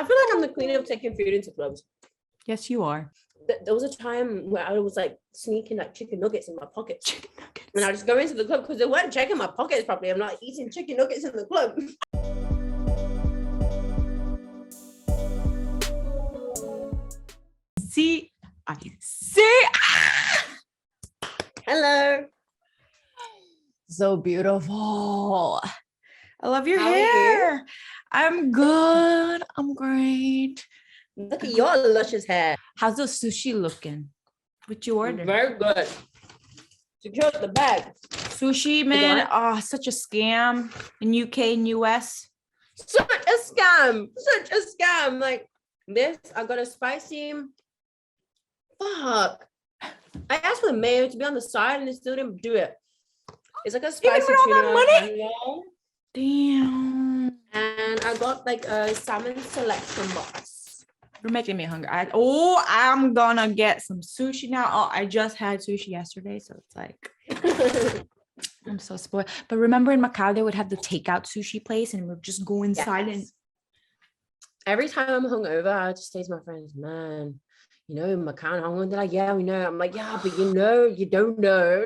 I feel like I'm the queen of taking food into clubs. Yes, you are. There was a time where I was like sneaking like chicken nuggets in my pockets. Chicken nuggets. And I just go into the club because they weren't checking my pockets properly. I'm like eating chicken nuggets in the club. See, I see. Hello. So beautiful. I love your How hair. are you? I'm good. I'm great. Look at your luscious hair. How's the sushi looking? What you ordered? Very good. Secure the bag. Sushi, man. Oh, such a scam in UK and US. Such a scam. Such a scam. Like this, I got a spicy. Fuck. I asked for the mayo to be on the side and they still didn't do it. It's like a spicy Even with all that money? roll. Damn. And I got like a salmon selection box. You're making me hungry. I'm gonna get some sushi now. Oh, I just had sushi yesterday, so it's like I'm so spoiled. But remember in Macau, they would have the takeout sushi place and we'd just go inside and every time I'm hungover, I just say to my friends, man, you know, in Macau, and I'm like, yeah, we know. I'm like, yeah, but you know, you don't know.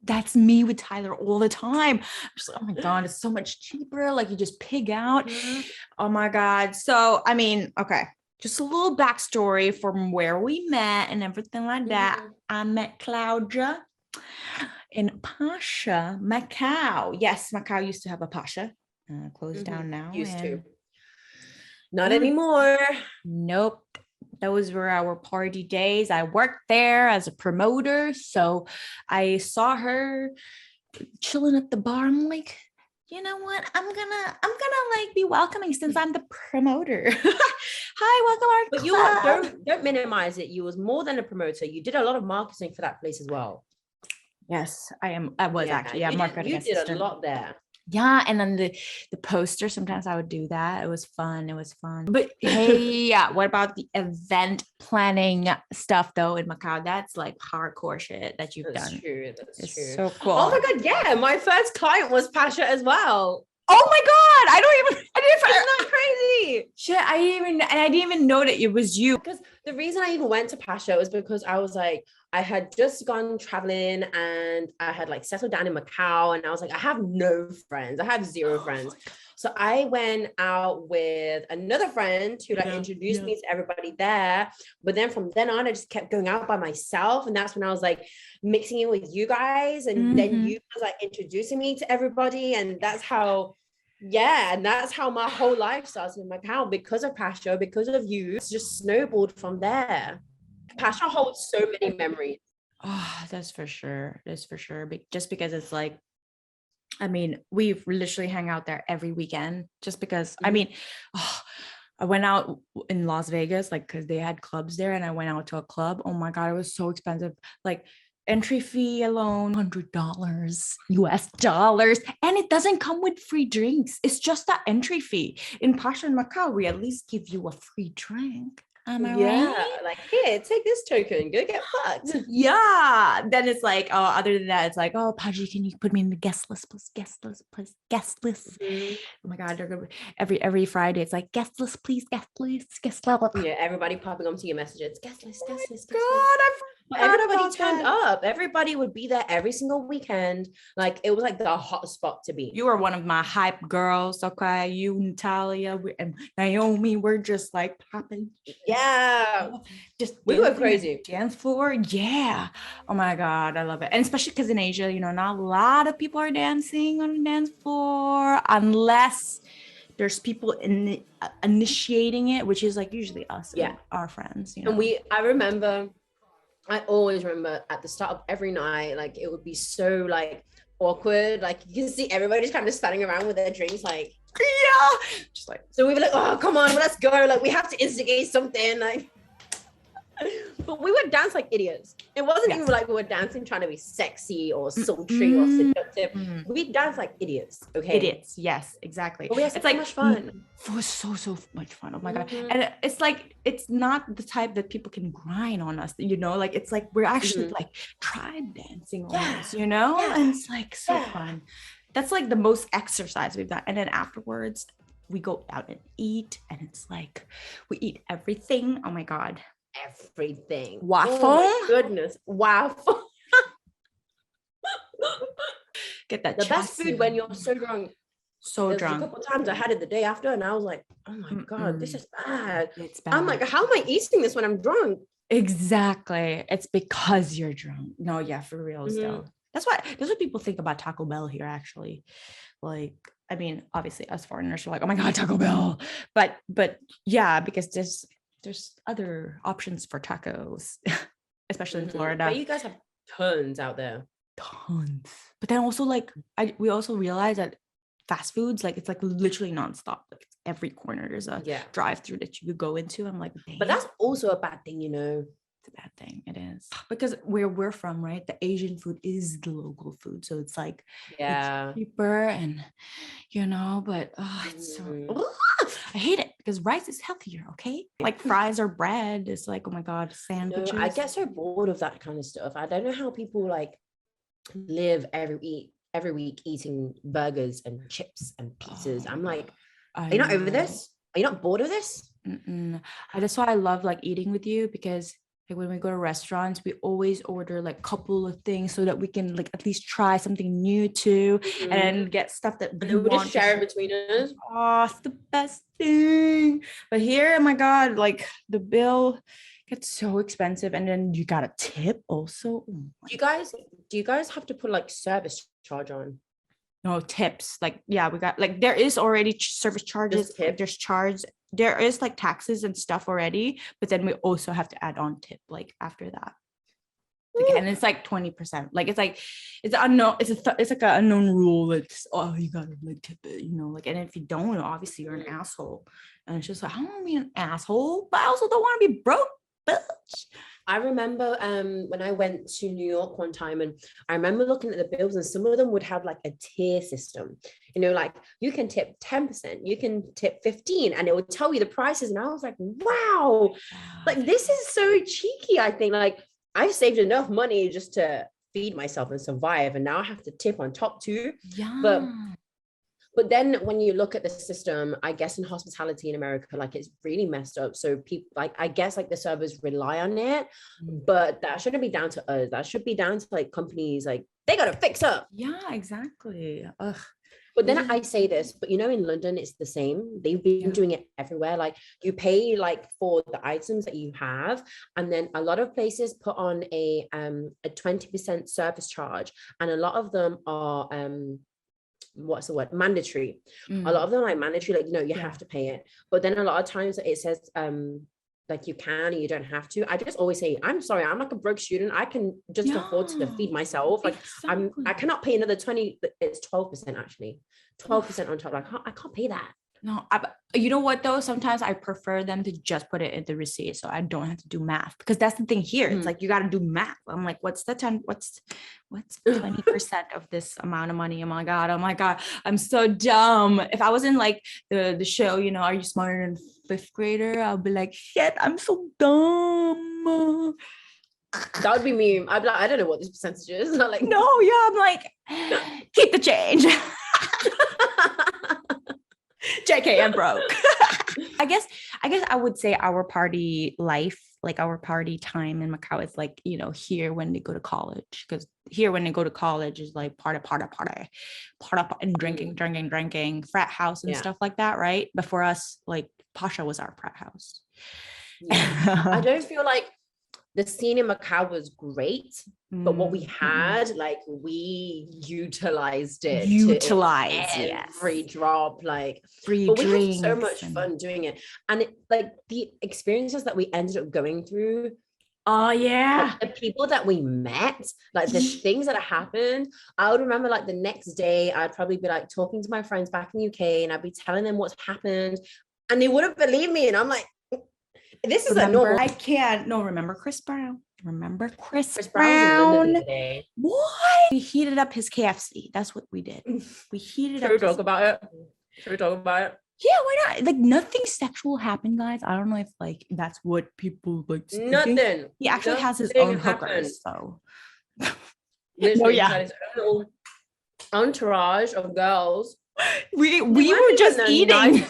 That's me with Tyler all the time. I'm just like, oh my God, it's so much cheaper. Like you just pig out. Mm-hmm. Oh my God. So, I mean, okay. Just a little backstory from where we met and everything like that. Mm-hmm. I met Claudia in Pacha Macau. Yes, Macau used to have a Pacha. Closed down now. Used to. Not anymore. Nope. Those were our party days. I worked there as a promoter. So I saw her chilling at the bar. I'm like, you know what? I'm gonna like be welcoming since I'm the promoter. Hi, welcome our But club. You don't minimize it. You was more than a promoter. You did a lot of marketing for that place as well. Yes, I was actually marketing. You did a lot there. Yeah, and then the poster, sometimes I would do that. It was fun. But hey, yeah, what about the event planning stuff though in Macau? That's like hardcore shit that you've done. That's true. So cool. Oh my God, yeah. My first client was Pacha as well. Oh my God, I didn't Isn't that crazy? Shit, I didn't even know that it was you. Because the reason I even went to Pacha was because I was like, I had just gone traveling and I had like settled down in Macau and I was like, I have no friends. I have zero friends. So I went out with another friend who like introduced me to everybody there. But then from then on, I just kept going out by myself. And that's when I was like mixing in with you guys. And then you was like introducing me to everybody. And that's how my whole life started in Macau because of Pacha, because of you. It's just snowballed from there. Pacha holds so many memories. Oh, that's for sure. But just because it's like, I mean, we literally hang out there every weekend just because, I mean, I went out in Las Vegas, like, cause they had clubs there and I went out to a club. Oh my God, it was so expensive. Like entry fee alone, $100 US dollars. And it doesn't come with free drinks. It's just that entry fee. In Pacha and Macau, we at least give you a free drink. Am I right? Like, here, take this token, go get fucked. Yeah. Then it's like, oh, other than that, it's like, oh, Paji, can you put me in the guest list, please? Guest list. Oh my God, they're gonna every Friday, it's like guest list, please, guest list. Yeah, everybody popping onto your messages. Guest list. God, everybody turned up. Everybody would be there every single weekend. Like it was like the hot spot to be. You are one of my hype girls, okay? You, Natalia, and Naomi, we're just like popping. Yeah, we were crazy. Dance floor, yeah. Oh my God, I love it. And especially because in Asia, you know, not a lot of people are dancing on the dance floor unless there's people initiating it, which is like usually us, and our friends. You know, and I always remember at the start of every night, like it would be so like awkward. Like you can see everybody just kind of standing around with their drinks, like just like. So we were like, oh come on, let's go. Like we have to instigate something, like. But we would dance like idiots. It wasn't even like we were dancing trying to be sexy or sultry or seductive. We danced like idiots. Okay. Idiots. Yes, exactly. But we had so much fun. It was so much fun. Oh my God. And it's like, it's not the type that people can grind on us, you know, like it's like we're actually like tribe dancing almost, you know? And it's like so fun. That's like the most exercise we've done. And then afterwards, we go out and eat, and it's like we eat everything. Oh my god, everything. waffle. Oh my goodness, waffle. Get that The best food when you're so drunk. So There's drunk. a couple times I had it the day after, and I was like, oh my god, this is bad. It's bad. I'm like, how am I eating this when I'm drunk? Exactly. It's because you're drunk. No, yeah, for real though. That's what people think about Taco Bell here, actually. Like, I mean, obviously us foreigners are like, oh my god, Taco Bell. But yeah, because there's other options for tacos, especially in Florida. But you guys have tons out there. Tons. But then also like we also realize that fast foods, like it's like literally nonstop. Like it's every corner there's a drive-through that you could go into. I'm like, dang. But that's also a bad thing, you know. It's a bad thing. It is, because where we're from, right, the Asian food is the local food, so it's like it's cheaper, and you know, but it's so I hate it because rice is healthier. Okay, like fries or bread. It's like, oh my god, sandwiches. No, I get so bored of that kind of stuff. I don't know how people like live every week eating burgers and chips and pizzas. I'm like, are you not over this? Are you not bored of this? That's why I love like eating with you, because like when we go to restaurants, we always order like a couple of things so that we can like at least try something new too, and get stuff that we want just share it between us. Oh, it's the best thing. But here, oh my god, like the bill gets so expensive, and then you got a tip also. Do you guys have to put like service charge on? No, tips. Like, yeah, we got like, there is already service charges. Like, there's charge. There is like taxes and stuff already, but then we also have to add on tip like after that. Like, and it's like 20%. Like it's like it's unknown. It's like an unknown rule. It's you gotta like tip it, you know. Like, and if you don't, obviously you're an asshole. And it's just like, I don't want to be an asshole, but I also don't want to be broke, bitch. I remember when I went to New York one time, and I remember looking at the bills, and some of them would have like a tier system, you know, like you can tip 10%, you can tip 15%, and it would tell you the prices. And I was like, wow, like this is so cheeky. I think like I've saved enough money just to feed myself and survive, and now I have to tip on top too. But then when you look at the system, I guess in hospitality in America, like it's really messed up. So people, like, I guess like the servers rely on it, but that shouldn't be down to us. That should be down to like companies, like they got to fix up. Yeah, exactly. Ugh. But then I say this, but you know, in London, it's the same. They've been doing it everywhere. Like you pay like for the items that you have. And then a lot of places put on a 20% service charge. And a lot of them are, what's the word, mandatory. A lot of them are like mandatory, like, you know, you have to pay it. But then a lot of times it says like you can and you don't have to. I just always say, I'm sorry, I'm like a broke student, I can just afford to feed myself. Like I cannot pay another 20. It's 12% actually, 12% on top. Like I can't pay that. No, you know what though? Sometimes I prefer them to just put it in the receipt, so I don't have to do math. Because that's the thing here. It's like you got to do math. I'm like, what's 20% of this amount of money? Oh my god, I'm so dumb. If I was in like the show, you know, Are You Smarter Than Fifth Grader? I'll be like, shit, I'm so dumb. That would be me. I'd be like, I don't know what this percentage is. I'm like, no, yeah, I'm like, keep the change. JK, I'm broke. I guess I would say our party life, like our party time in Macau is like, you know, here when they go to college, because here when they go to college is like party and drinking, frat house and stuff like that, right? But for us, like Pacha was our frat house. I don't feel like the scene in Macau was great, but what we had, like we utilized it. Every drop, like free but we had so much fun doing it. And it, like the experiences that we ended up going through. Oh yeah. Like, the people that we met, like the things that happened. I would remember like the next day, I'd probably be like talking to my friends back in the UK, and I'd be telling them what's happened, and they wouldn't believe me. And I'm like, this is a normal. I can't. No, remember Chris Brown? Remember Chris Brown? What? We heated up his KFC. That's what we did. We heated up. Should we talk about it? Yeah, why not? Like nothing sexual happened, guys. I don't know if like that's what people like. Nothing. He actually has his own hookers, so. Literally, his own entourage of girls. We were just eating.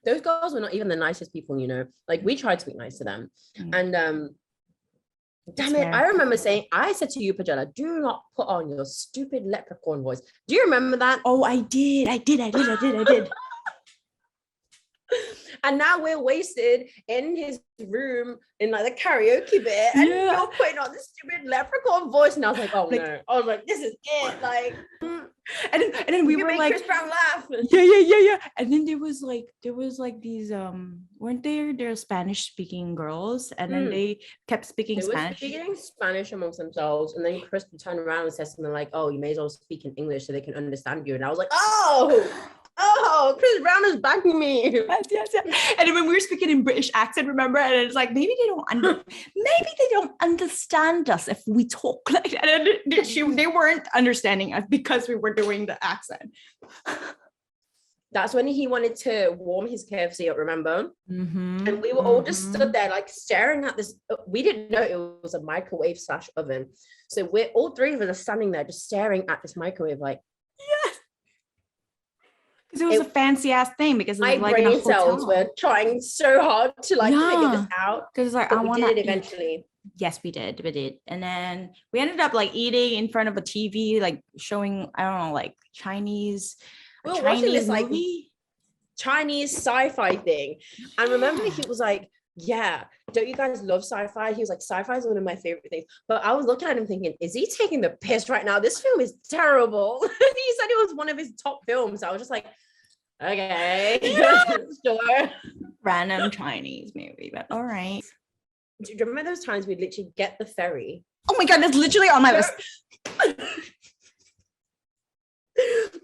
those girls were not even the nicest people, you know. Like we tried to be nice to them. And damn it, I remember saying, I said to you, Pajana, do not put on your stupid leprechaun voice. Do you remember that? Oh, I did. And now we're wasted in his room in like the karaoke bit, and you're putting on this stupid leprechaun voice. And I was like, oh no. I was like, this is it. Like, and then we were like, Chris Brown laugh. Yeah. And then there was like these weren't there Spanish speaking girls, and then they kept speaking Spanish. They were speaking Spanish amongst themselves, and then Chris would turn around and said something like, oh, you may as well speak in English so they can understand you. And I was like, oh, Chris Brown is backing me. Yes. And then when we were speaking in British accent, remember? And it's like, maybe they don't understand us if we talk like that. And they weren't understanding us because we were doing the accent. That's when he wanted to warm his KFC up, remember? And we were all just stood there like staring at this. We didn't know it was a microwave / oven. So we're all three of us are standing there just staring at this microwave like, yes. Because it was a fancy ass thing, because my like brain cells were trying so hard to like figure this out. Because like I want it eventually. Yes, we did. And then we ended up like eating in front of a TV, like showing, I don't know, like Chinese. We were watching this movie? Like Chinese sci-fi thing. And remember he was like, yeah, don't you guys love sci-fi? He was like, sci-fi is one of my favorite things. But I was looking at him thinking, is he taking the piss right now? This film is terrible. He said it was one of his top films. I was just like, okay, sure. Random Chinese movie, but all right. Do you remember those times we'd literally get the ferry? Oh my God, that's literally on my list.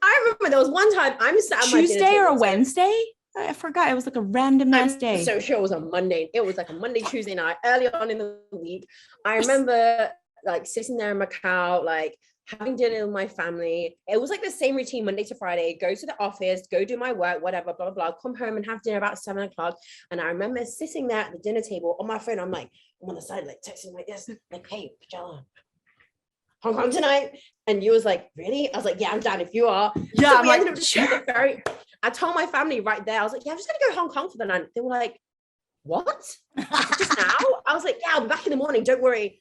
I remember there was one time I'm sat on Tuesday or Wednesday? I forgot. It was like a random ass day. So sure it was a Monday. It was like a Monday, Tuesday night, early on in the week. I remember like sitting there in Macau, like having dinner with my family. It was like the same routine Monday to Friday, go to the office, go do my work, whatever, blah, blah, blah, come home and have dinner about 7 o'clock. And I remember sitting there at the dinner table on my phone. I'm like, I'm on the side, like texting like this, like, hey, Pajala, Hong Kong tonight. And you was like, really? I was like, yeah, I'm down if you are. Yeah, so I'm like, sure. I told my family right there, I was like, yeah, I'm just gonna go to Hong Kong for the night. They were like, what? Just now? I was like, yeah, I'll be back in the morning, don't worry.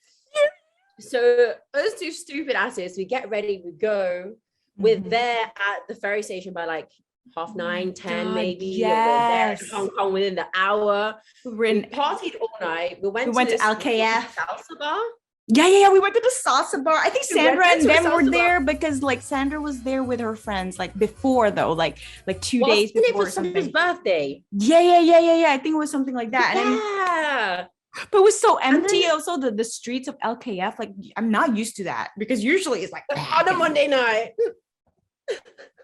So us two stupid asses, we get ready, we go. We're there at the ferry station by like 9:30, 10 maybe. Yes. We're there in Hong Kong within the hour. We partied all night. We went to LKF salsa bar. Yeah. We went to the salsa bar. I think Sandra and them were there because like Sandra was there with her friends like before though, like 2 days before something's birthday. Yeah. I think it was something like that. Yeah. But it was so empty. Also, the streets of LKF, like I'm not used to that because usually it's like on a Monday night.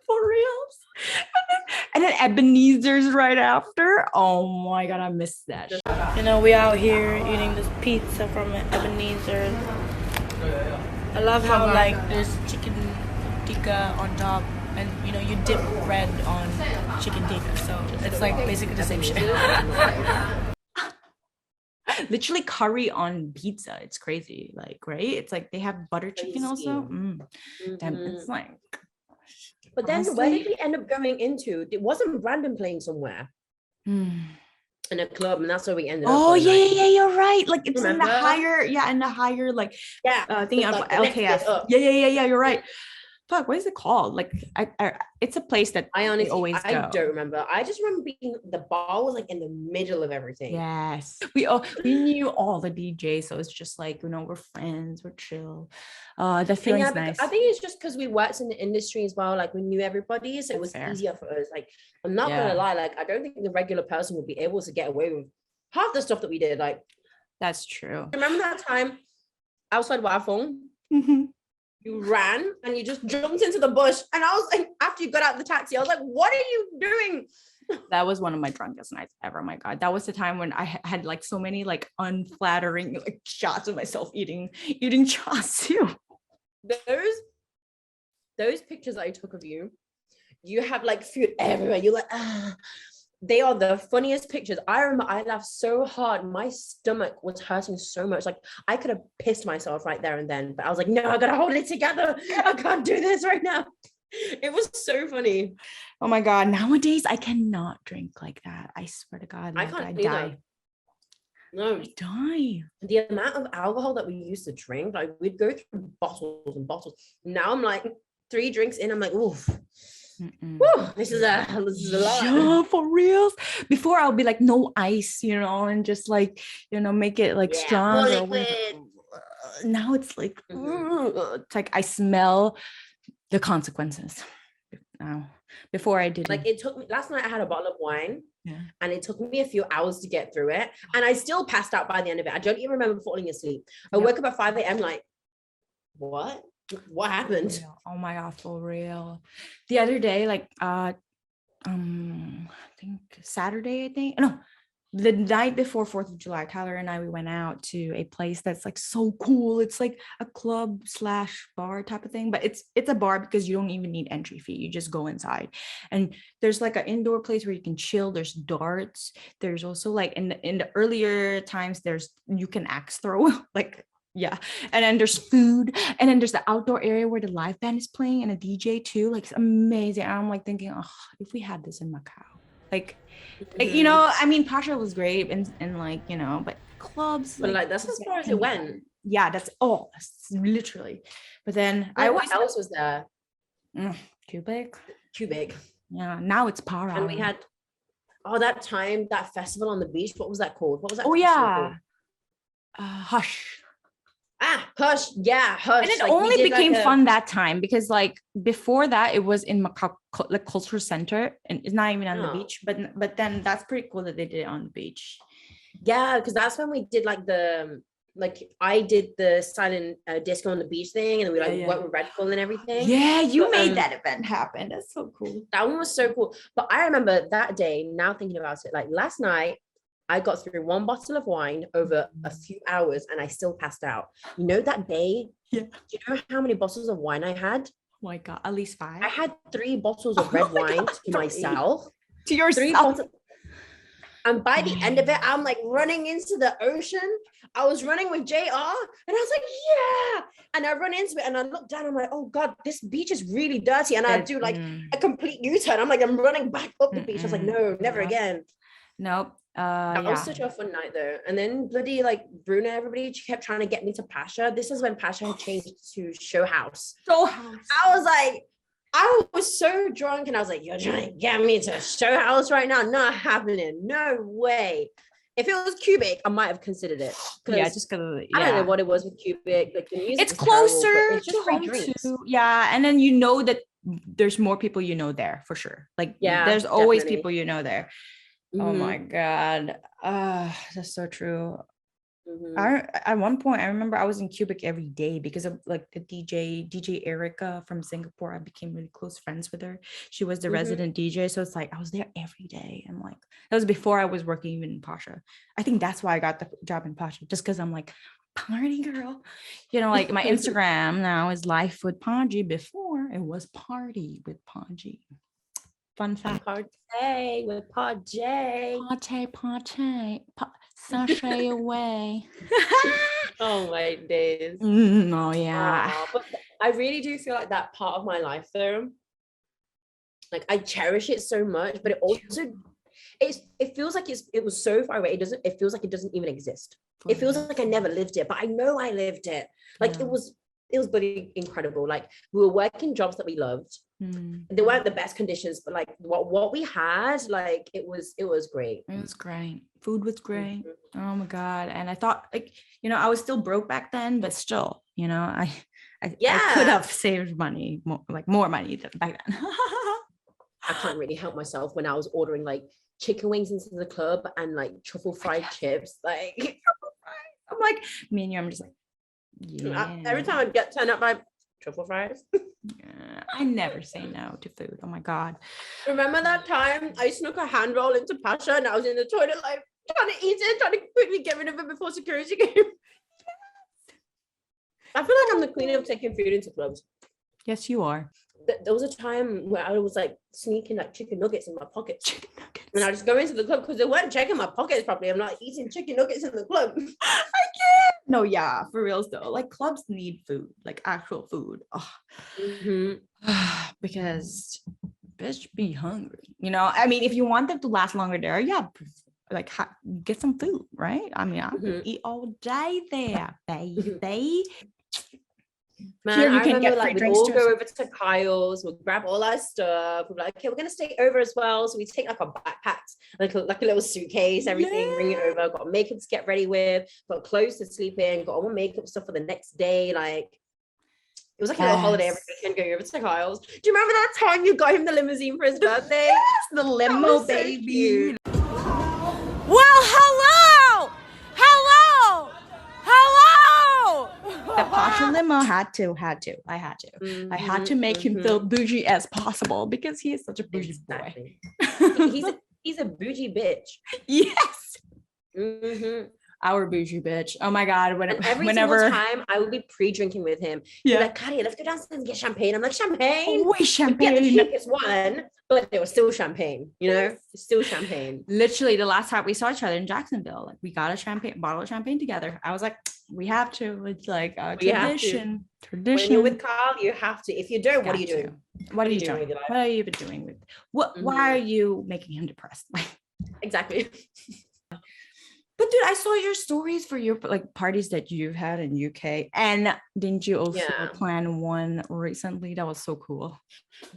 For reals. And then Ebenezer's right after. Oh my God, I missed that. You know, we out here eating this pizza from Ebenezer's. I love how like there's chicken tikka on top, and you know you dip bread on chicken tikka, so it's like basically the same shit. Literally curry on pizza. It's crazy, like, right? It's like they have butter chicken also. Damn, it's like. But then where did we end up going into? It wasn't Brandon playing somewhere in a club, and that's where we ended up. Oh yeah, you're right. Like it's in the higher, like thing of LKF. Yeah, you're right. Fuck, what is it called? Like I it's a place that I honestly always go. I don't remember. I just remember being the bar was like in the middle of everything. Yes. We knew all the DJs, so it's just like, you know, we're friends, we're chill. The feeling's nice. I think it's just because we worked in the industry as well, like we knew everybody, so it was easier for us. Like I'm not gonna lie, like I don't think the regular person would be able to get away with half the stuff that we did. Like that's true. Remember that time outside Fung? You ran and you just jumped into the bush, and I was like, after you got out of the taxi, I was like, what are you doing? That was one of my drunkest nights ever. Oh my God, that was the time when I had like so many like unflattering like shots of myself eating char siu. Those pictures I took of you have like food everywhere. You're like, they are the funniest pictures. I remember I laughed so hard. My stomach was hurting so much. Like I could have pissed myself right there and then, but I was like, no, I gotta hold it together. I can't do this right now. It was so funny. Oh my God. Nowadays, I cannot drink like that. I swear to God. I like, can't die. either. No, I die. the amount of alcohol that we used to drink, like we'd go through bottles and bottles. Now I'm like 3 drinks in, I'm like, oof. Whew, this is a lot. Yeah, for reals. Before I'll be like, no ice, and just like, make it like stronger. Now it's like, it's like I smell the consequences now. Before I didn't. Like it took me, last night I had a bottle of wine. Yeah. And it took me a few hours to get through it. And I still passed out by the end of it. I don't even remember falling asleep. I woke up at 5 a.m. like, what happened? Oh my God, for real. The other day, like I think Saturday, no, the night before 4th of July, Tyler and I, we went out to a place that's like so cool. It's like a club / bar type of thing, but it's a bar because you don't even need entry fee. You just go inside, and there's like an indoor place where you can chill. There's darts. There's also like in the earlier times, you can axe throw like. Yeah. And then there's food. And then there's the outdoor area where the live band is playing and a DJ too. Like it's amazing. And I'm like thinking, oh, if we had this in Macau. Like I mean, Pacha was great and like, but clubs. But like that's as far as it went. Yeah, that's all. Literally. But then what else was there? Cubic. Yeah, now it's para. And we had that time, that festival on the beach. What was that called? What was that? Oh yeah. Hush. Hush. Yeah, Hush. And it like, only became fun that time because like before that it was in Macau, like cultural center, and it's not even on the beach. But then that's pretty cool that they did it on the beach. Yeah, because that's when we did I did the silent disco on the beach thing, and we went with Red Bull and everything. Yeah, you made that event happen. That's so cool. That one was so cool. But I remember that day. Now thinking about it, like last night. I got through 1 bottle of wine over a few hours and I still passed out. That day, do you know how many bottles of wine I had? Oh my God, at least 5. I had 3 bottles of red wine to myself. To yourself? 3 bottles. And by the end of it, I'm like running into the ocean. I was running with JR and I was like, yeah. And I run into it and I look down. I'm like, oh God, this beach is really dirty. And I do like a complete U-turn. I'm like, I'm running back up the beach. I was like, no, never again. Nope. That was such a fun night though. And then bloody like Bruna, everybody kept trying to get me to Pacha. This is when Pacha had changed to Show House. I was like, I was so drunk and I was like, you're trying to get me to Show House right now? Not happening. No way. If it was Cubic, I might have considered it. Yeah, just because I don't know what it was with Cubic. Like the music, it's closer terrible, it's just to home too. Yeah, and then that there's more people there for sure. Like there's always people there. Oh my God. That's so true. At one point I remember I was in Cubic every day because of like the DJ Erica from Singapore. I became really close friends with her. She was the resident DJ, so it's like I was there every day. And like that was before I was working even in Pacha. I think that's why I got the job in Pacha, just because I'm like party girl. Like my Instagram now is Life with Paji. Before it was Party with Paji. Fun fact. Party with Paji. Party. Sashay away. Oh my days. Oh yeah. But I really do feel like that part of my life though. Like I cherish it so much, but it also it feels like it was so far away. It feels like it doesn't even exist. It feels like I never lived it, but I know I lived it. Like it was really incredible. Like we were working jobs that we loved. They weren't the best conditions, but like what we had, like it was great. It was great. Food was great. Oh my God. And I thought like, I was still broke back then, but still, I could have saved money, more money than back then. I can't really help myself when I was ordering like chicken wings into the club and like truffle fried chips. Like I'm like, me and you, I'm just like, yeah. Every time I get turned up by truffle fries. Yeah, I never say no to food. Oh my God. Remember that time I snuck a hand roll into Pacha and I was in the toilet like trying to eat it, trying to quickly get rid of it before security came. I feel like I'm the queen of taking food into clubs. Yes, you are. There was a time where I was like sneaking like chicken nuggets in my pockets. And I just go into the club because they weren't checking my pockets properly. I'm not eating chicken nuggets in the club. I can't. No, yeah, for reals though. Like clubs need food, like actual food. Oh. Because bitch be hungry. You know, I mean, if you want them to last longer there, yeah, like get some food, right? I mean, I could eat all day there, baby. Man, Here you I can remember get free like we'd drinks all too. go over to Kyle's, we'd grab all our stuff. We'd be like, okay, we're gonna stay over as well. So we take like our backpacks, like a little suitcase, everything, bring it over, got makeup to get ready with, got clothes to sleep in, got all my makeup stuff for the next day. Like it was like a little holiday every weekend going over to Kyle's. Do you remember that time you got him the limousine for his birthday? Yes, the limo, so baby. Cute. Well, hello! Hello! Hello! The Pacha limo had to. I had to make him feel bougie as possible because he is such a bougie boy. He's a bougie bitch. Yes. Our bougie bitch. Oh my god! Whenever single time I would be pre-drinking with him. Yeah. Like, Claudia, let's go downstairs and get champagne. I'm like, champagne. Always champagne. Yeah, the cheapest one, but it was still champagne. You know, still champagne. Literally, the last time we saw each other in Jacksonville, like we got a bottle of champagne together. I was like, we have to. It's like a tradition. Tradition. When you're with Carl, you have to. If you don't, what are you doing? What are you doing? What are you even doing with? What? Why are you making him depressed? Exactly. But dude, I saw your stories for your like parties that you've had in UK, and didn't you also plan one recently? That was so cool.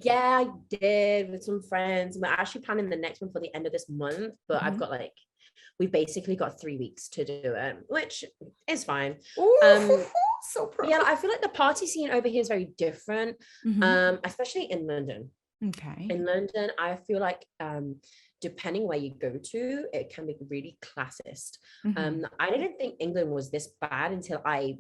Yeah, I did with some friends. We're actually planning the next one for the end of this month, but I've got we've basically got 3 weeks to do it, which is fine. Ooh, so proud. Yeah, I feel like the party scene over here is very different, especially in London. Okay. In London, I feel like depending where you go to, it can be really classist. I didn't think England was this bad until I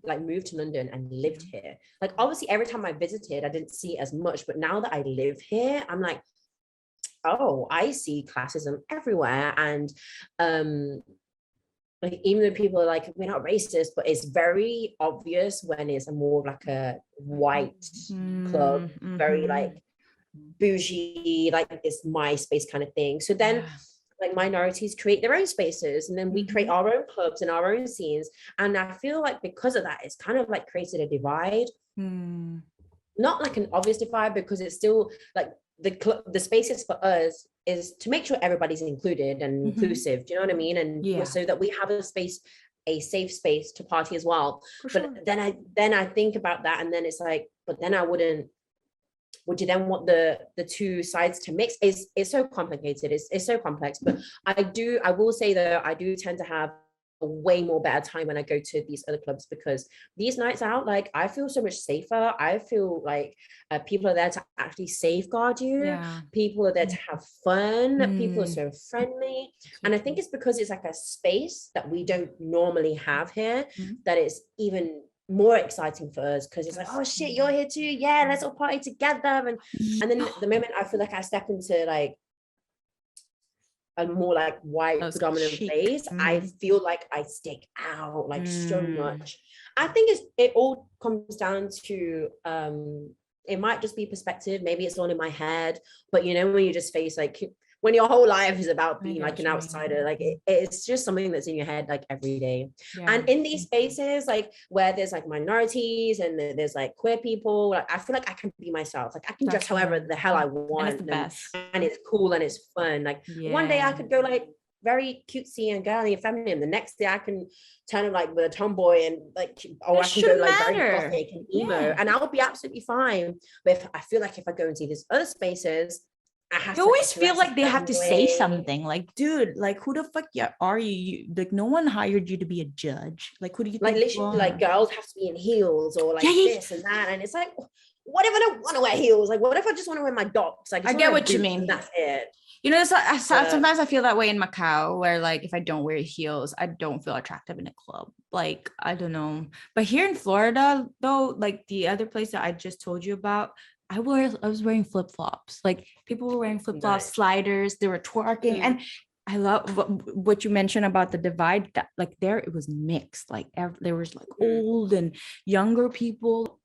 like moved to London and lived here. Like obviously every time I visited, I didn't see as much, but now that I live here, I'm like, oh, I see classism everywhere. And like even though people are like, we're not racist, but it's very obvious when it's a more like a white club, very like bougie, like this my space kind of thing. So then like minorities create their own spaces, and then we create our own clubs and our own scenes. And I feel like because of that, it's kind of like created a divide. Not like an obvious divide, because it's still like the spaces for us is to make sure everybody's included and inclusive. Do you know what I mean? And so that we have a safe space to party as well. But then I think about that, and then it's like, but then would you then want the two sides to mix? It's so complicated. It's so complex. But I will say though, I do tend to have a way more better time when I go to these other clubs, because these nights out, like I feel so much safer. I feel like people are there to actually safeguard you. People are there to have fun. People are so friendly. And I think it's because it's like a space that we don't normally have here, that it's even more exciting for us, because it's like, oh shit, you're here too, yeah, let's all party together. And then the moment I feel like I step into like a more like white predominant place, I feel like I stick out like so much. I think it all comes down to it might just be perspective, maybe it's all in my head, but you know, when you just face like, when your whole life is about being like an outsider, like it's just something that's in your head like every day. And in these spaces like where there's like minorities and there's like queer people, like I feel like I can be myself, like I can dress however the hell I want, and it's cool and it's fun. Like one day I could go like very cutesy and girly and feminine, the next day I can turn like with a tomboy and like, or I can go like very gothic and emo, and I'll be absolutely fine. But I feel like if I go into these other spaces, I always feel like they have to say something, like, dude, like who the fuck are you? Like no one hired you to be a judge. Like who do you like think literally like girls have to be in heels or like this and that, and it's like, what if I don't want to wear heels? Like what if I just want to wear my docs? Like I get what you mean. That's it. You know, sometimes I feel that way in Macau, where like if I don't wear heels, I don't feel attractive in a club. Like I don't know, but here in Florida though, like the other place that I just told you about, I was wearing flip-flops. Like people were wearing flip-flops, sliders, they were twerking. And I love what you mentioned about the divide, that like there it was mixed. Like there was like old and younger people.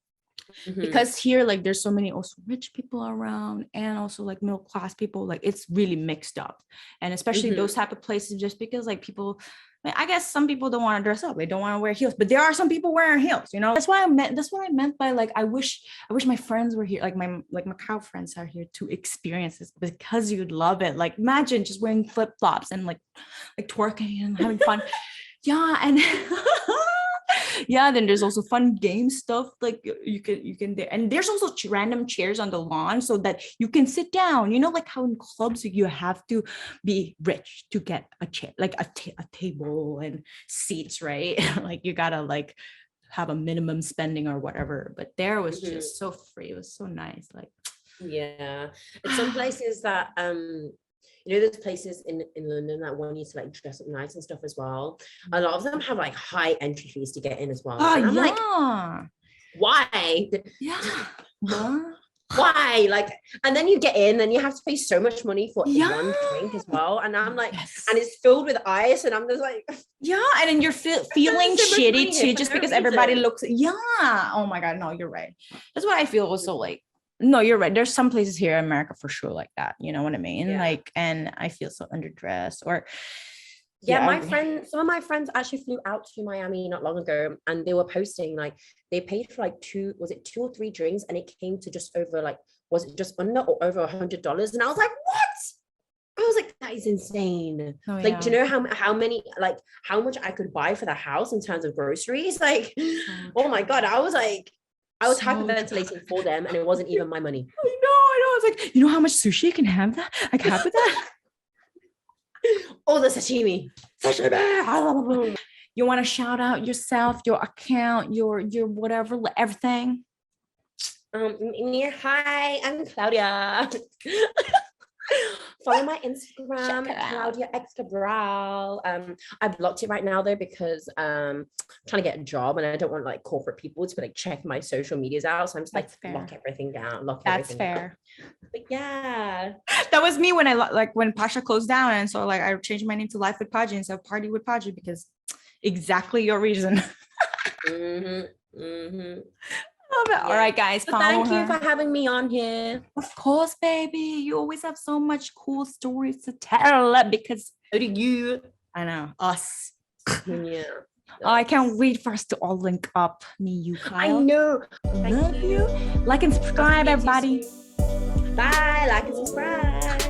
because here like there's so many also rich people around and also like middle class people, like it's really mixed up. And especially those type of places, just because like people, I guess some people don't want to dress up, they don't want to wear heels, but there are some people wearing heels, you know. That's what I meant by like I wish my friends were here, like my Macau friends are here to experience this, because you'd love it. Like imagine just wearing flip-flops and like twerking and having fun. Yeah. And yeah, then there's also fun game stuff, like you can there, and there's also random chairs on the lawn so that you can sit down, you know, like how in clubs you have to be rich to get a chair, like a table and seats, right? Like you gotta like have a minimum spending or whatever, but there was just so free. It was so nice. Like yeah, it's some places that you know, there's places in London that want you to like dress up nice and stuff as well. A lot of them have like high entry fees to get in as well. And I'm like, why? Yeah. Why? Like, and then you get in and you have to pay so much money for one drink as well. And I'm like, and it's filled with ice, and I'm just like, yeah. And then you're feeling so shitty too, just because everybody looks, oh my God, no, you're right. That's what I feel also like. No, you're right. There's some places here in America for sure like that. You know what I mean? Yeah. Like, and I feel so underdressed. Or some of my friends actually flew out to Miami not long ago, and they were posting like they paid for like two or three drinks, and it came to just over like, was it just under or over $100? And I was like, what? I was like, that is insane. Like, do you know how many, like how much I could buy for the house in terms of groceries? Like, oh my God, I was hyperventilating for them, and it wasn't even my money. I know. I was like, you know how much sushi you can have that? I can have that. Oh, the sashimi. You want to shout out yourself, your account, your whatever, everything? Hi, I'm Claudia. Follow my Instagram, Claudia X Cabral. I blocked it right now though, because I'm trying to get a job, and I don't want like corporate people to like check my social medias out. So I'm just like lock everything down. That's fair. But yeah, that was me when I like when Pacha closed down, and so like I changed my name to Life with Paji instead of Party with Paji, because exactly your reason. Love it. Yeah. All right, guys. Thank you for having me on here. Of course, baby. You always have so much cool stories to tell, because so do you. I know. Us. Yeah. I can't wait for us to all link up. Me, you, Kyle. I know. Love you. Like and subscribe, everybody. Bye. Like and subscribe.